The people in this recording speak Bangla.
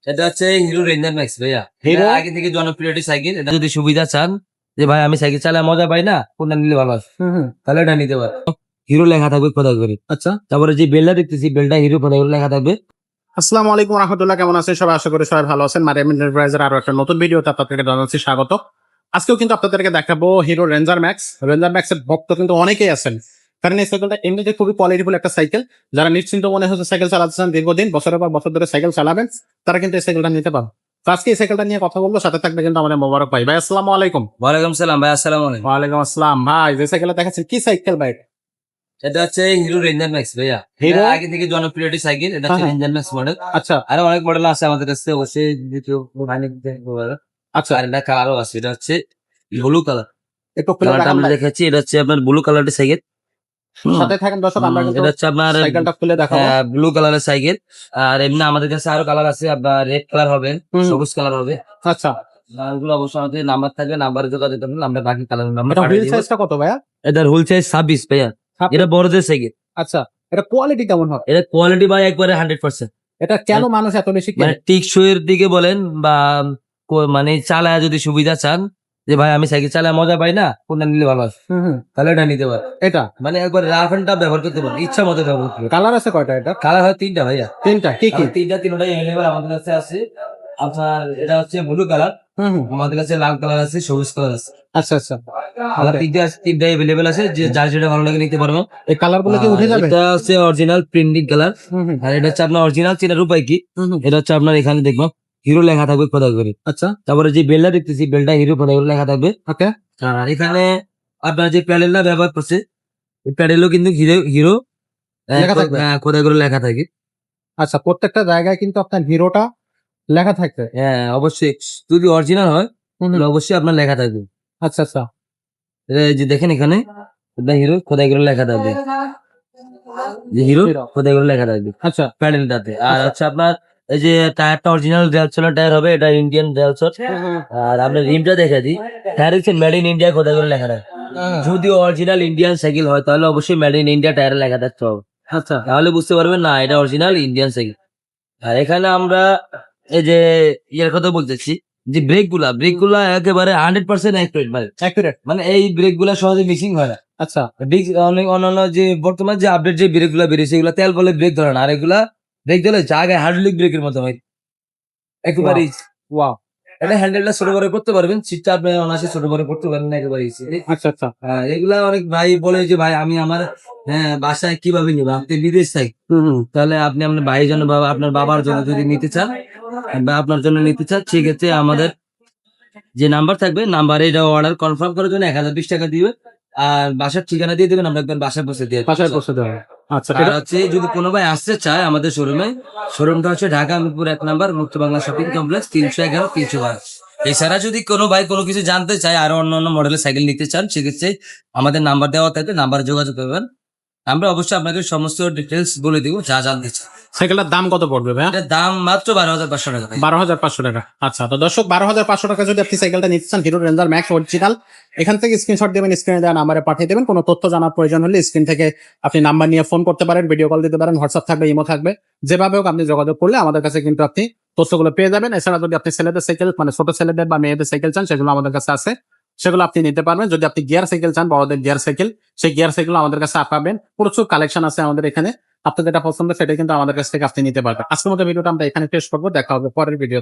এটা হচ্ছে হিরো রেঞ্জার ম্যাক্স ভাইয়া। হিরো এটা আগে থেকে জনপ্রিয় একটি সাইকেল। এটা যদি সুবিধা চান যে ভাই আমি সাইকেল চালায় মজা পাই না, কোনটা নিলে ভালো হয়, তাহলে এটা নিতে পারেন। হিরো লেখা থাকবে খোদা করে। আচ্ছা, তারপরে যে বেলটা দেখতেছি, বেলটা হিরো খোদা করে লেখা থাকবে। আসসালামু আলাইকুম রাহমাতুল্লাহ, কেমন আছেন সবাই? আশা করি সবাই ভালো আছেন। মারিয়াম এন্টারপ্রাইজের আরো একটা নতুন ভিডিওতে আপনাদেরকে জানাচ্ছি স্বাগত। আজকেও কিন্তু আপনাদেরকে দেখাবো hero ranger max. Ranger max এর ভক্ত কিন্তু অনেকেই আছেন, কারণ এই সাইকেলটা এমনিতে খুবই কোয়ালিটিফুল একটা সাইকেল। যারা নিশ্চিন্ত মনে হচ্ছে সাইকেল চালাচ্ছেন, দীর্ঘদিন বছরের পর বছর ধরে সাইকেল চালাবেন, তারা কিন্তু এই সাইকেলটা নিতে পারেন। তো আজকে এই সাইকেলটা নিয়ে কথা বলবো, সাথে থাকবে কিন্তু আমাদের মোবারক ভাই। ভাই আসসালামু আলাইকুম। ওয়ালাইকুম সালাম ভাই, আসসালামু আলাইকুম। ওয়ালাইকুম আসসালাম। ভাই যে সাইকেলটা দেখাচ্ছেন কি সাইকেল ভাই? এটা হচ্ছে হিরো রেঞ্জার ম্যাক্স ভাইয়া। হিরো? এটা আগে থেকে জনপ্রিয় একটি সাইকেল। এটা হচ্ছে হ্যাঁ। Ranger max model. আচ্ছা আরো অনেক মডেল আছে আমাদের কাছে, অবশ্যই দ্বিতীয় আচ্ছা, আর এটা কালারও আছে। এটা হচ্ছে ব্লু কালার। একটু খুলে কালারটা দেখান আমরা ভাই। দেখাচ্ছি, এটা হচ্ছে আপনার ব্লু কালারের সাইকেল। সাথে থাকেন দর্শক, আমরা কিন্তু এটা হচ্ছে আপনার সাইকেলটা খুলে দেখাবো। ব্লু কালারের সাইকেল। আর এমনি আমাদের কাছে আরো কালার আছে, আপনার রেড কালার হবে, হুম। সবুজ কালার হবে। আচ্ছা, এগুলো অবশ্যই আমাদের নাম্বার থাকবে, নাম্বারে যোগাযোগ করবেন, আমরা বাকি কালার এটা হুইল সাইজটা কত ভাইয়া? এটার হুল সাইজ 26 ভাইয়া। এটা বড়দের সাইকেল। আচ্ছা, এটা কোয়ালিটি কেমন হবে? এটা কোয়ালিটি ভাই একবারে 100%। এটা কেন মানুষ এত বেশি মানে কেনে? টিকসইয়ের দিকে বলেন বা মানে চালায় যদি সুবিধা চান যে ভাই আমি সাইকেল চালায় মজা পাই না, কোনটা নিলে ভালো হয়, তাহলে এটা নিতে পারেন। এটা মানে একবার রাফ এন্ড টাফ ব্যবহার করতে পারেন, ইচ্ছা মতো ব্যবহার করতে পারেন। কালার আছে কয়টা? এটা কালার হয় 3টা ভাইয়া। তিনটা, কি কি? তিনটাই অ্যাভেলেবল আমাদের কাছে আছে। আপনার এটা হচ্ছে ব্লু কালার, আমাদের কাছে লাল কালার আছে, সবুজ কালার আছে। আচ্ছা আচ্ছা, কালার তিনটাই অ্যাভেলেবল আছে, যে যার যেটা ভালো লাগে নিতে পারবো। এই কালার গুলো কি উঠে যাবে? এটা হচ্ছে অরিজিনাল প্রিন্টিং কালার। আর এটা হচ্ছে আপনার অরিজিনাল চেনার উপায় কি, এটা হচ্ছে আপনার এখানে দেখবো হিরো লেখা থাকবে খোদা করে। আচ্ছা, তারপরে যে বেলটা দেখতেছি, বেলটা হিরো খোদা করে লেখা থাকবে। ওকে। আর এখানে আপনার যে প্যাডেলটা ব্যবহার করছে, এই প্যাডেলও কিন্তু হিরো হিরো লেখা থাকবে? খোদা করে লেখা থাকে। আচ্ছা, প্রত্যেকটা জায়গায় কিন্তু আপনার হিরোটা লেখা থাকবে। হ্যাঁ অবশ্যই, যদি অরিজিনাল হয় তাহলে অবশ্যই আপনার লেখা থাকবে। আচ্ছা আচ্ছা, এই যে দেখেন এখানে হিরো খোদাই করে লেখা থাকবে, যে হিরো খোদাই করে লেখা থাকবে আচ্ছা প্যাডেলটাতে। আর হচ্ছে আপনার এই যে টায়ারটা অরিজিনাল রেলসনের টায়ার হবে, এটা ইন্ডিয়ান রেলসন। আর আপনার রিমটা দেখে দিই, টায়ার হচ্ছে মেড ইন ইন্ডিয়া খোদাই করে লেখা থাকে। যদি অরিজিনাল ইন্ডিয়ান সাইকেল হয় তাহলে অবশ্যই মেড ইন ইন্ডিয়া টায়ারে লেখা থাকতে হবে, আচ্ছা, তাহলে বুঝতে পারবেন না এটা অরিজিনাল ইন্ডিয়ান সাইকেল। আর এখানে আমরা এই যে ইয়ের কথা বলতেছি, যে ব্রেক গুলা একেবারে 100% অ্যাকুরেট, অ্যাকুরেট। মানে এই ব্রেক গুলা সহজে মিসিং হয় না। আচ্ছা, অনেক অন্যান্য যে বর্তমান যে আপডেট যে ব্রেক গুলা বেরিয়েছে, এগুলা তেল বলে ব্রেক ধরে না, আর এগুলা ব্রেক ধরে জায়গায় হাইড্রোলিক ব্রেকের মতো হয় একেবারেই। ওয়াও। এটা হ্যান্ডেলটা ছোট বড় করতে পারবেন, সিটটা আপনি অনায়াসে ছোট বড় করতে পারবেন না একেবারে easy। আচ্ছা আচ্ছা, এগুলা অনেক ভাই বলে যে ভাই আমি আমার বাসায় কিভাবে নিবো, আপনি বিদেশ থাকি, তাহলে আপনি আপনার ভাইয়ের জন্য বা আপনার বাবার জন্য যদি নিতে চান বা আপনার জন্য নিতে চান, সেক্ষেত্রে আমাদের যে নাম্বার থাকবে, নাম্বারে এটা অর্ডার কনফার্ম করার জন্য 1020 টাকা দিবে। আর বাসার ঠিকানা দিয়ে দেবেন, আমরা একবার বাসায় পৌঁছে দিয়ে পাশে বসে দেওয়া। আচ্ছা, আর হচ্ছে যদি কোনো ভাই আসতে চায় আমাদের শোরুমে, শোরুমটা হচ্ছে ঢাকা মিরপুর 1 নাম্বার মুক্ত বাংলা শপিং কমপ্লেক্স, 311 312। এছাড়া যদি কোনো ভাই কোনো কিছু জানতে চায়, আরো অন্য মডেলের সাইকেল নিতে চান, সেক্ষেত্রে আমাদের নাম্বার দেওয়া থাকবে, নাম্বারে যোগাযোগ করবেন, আমরা অবশ্যই আপনাকে সমস্ত ডিটেলস বলে দিব যা জানতে চান। সাইকেলটার দাম কত পড়বে ভাইয়া? এটার দাম মাত্র 12,500 টাকা। 12,500 টাকা। আচ্ছা, তো দর্শক 12,500 টাকা যদি আপনি সাইকেলটা নিতে চান, হিরো রেঞ্জার ম্যাক্স অরিজিনাল, এখান থেকে স্ক্রিনশট দেবেন, স্ক্রিনে দেওয়া নাম্বারে পাঠিয়ে দেবেন। কোনো তথ্য জানার প্রয়োজন হলে স্ক্রিন থেকে আপনি নাম্বার নিয়ে ফোন করতে পারেন, ভিডিও কল দিতে পারেন, হোয়াটসঅ্যাপ থাকবে, ইমো থাকবে, যেভাবে হোক আপনি যোগাযোগ করলে আমাদের কাছে কিন্তু আপনি তথ্যগুলো পেয়ে যাবেন। এছাড়া যদি আপনি ছেলেদের সাইকেল, মানে ছোট ছেলেদের বা মেয়েদের সাইকেল চান, সেগুলো আমাদের কাছে আছে, সেগুলো আপনি নিতে পারবেন। যদি আপনি গিয়ার সাইকেল চান, বড়দের গিয়ার সাইকেল, সেই গিয়ার সাইকেল আমাদের কাছে পাবেন। প্রচুর কালেকশন আছে আমাদের এখানে, আপনার যেটা পছন্দ সেটা কিন্তু আমাদের কাছ থেকে আপনি নিতে পারবেন। আজকের মতো ভিডিওটা আমরা এখানে শেষ করবো, দেখা হবে পরের ভিডিও।